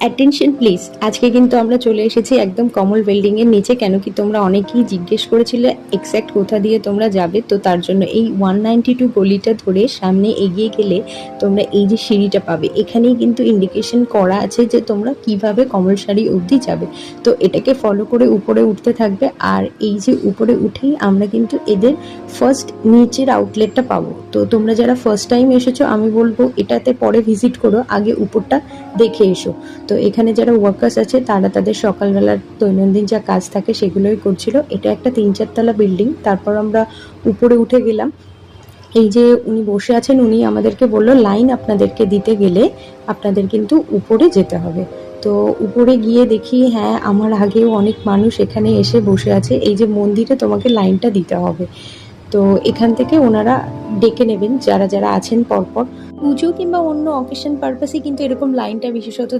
Attention please, আজকে কিন্তু আমরা চলে এসেছি একদম কমল বিল্ডিং এর নিচে। কেন কি তোমরা অনেকেই জিজ্ঞেস করেছিলে এক্স্যাক্ট কোথা দিয়ে তোমরা যাবে, তো তার জন্য এই 192 গলিটা ধরে সামনে এগিয়ে গেলে তোমরা এই যে সিঁড়িটা পাবে, এখানেই কিন্তু ইন্ডিকেশন করা আছে যে তোমরা কিভাবে কমলসারি অবধি যাবে। তো এটাকে ফলো করে উপরে উঠতে থাকবে, আর এই যে উপরে উঠেই আমরা কিন্তু এদের ফার্স্ট নিচের আউটলেটটা পাবো। তো তোমরা যারা ফার্স্ট টাইম এসেছো, আমি বলবো এটাতে পরে ভিজিট করো, আগে উপরটা দেখে এসো। তো এখানে যারা ওয়ার্কার্স আছে তারা তাদের সকালবেলার দৈনন্দিন যা কাজ থাকে সেগুলোই করছিল। এটা একটা 3-4 তলা বিল্ডিং। তারপর আমরা উপরে উঠে গেলাম। এই যে উনি বসে আছেন, উনি আমাদেরকে বললো লাইন আপনাদেরকে দিতে গেলে আপনাদের কিন্তু উপরে যেতে হবে। তো উপরে গিয়ে দেখি হ্যাঁ, আমার আগেও অনেক মানুষ এখানে এসে বসে আছে। এই যে মন্দিরে তোমাকে লাইনটা দিতে হবে, তো এখান থেকে ওনারা ডেকে নেবেন যারা যারা আছেন পরপর। পুজো কিংবা অন্য অকেশন পারপাসে কিন্তু এরকম লাইনটা বিশেষত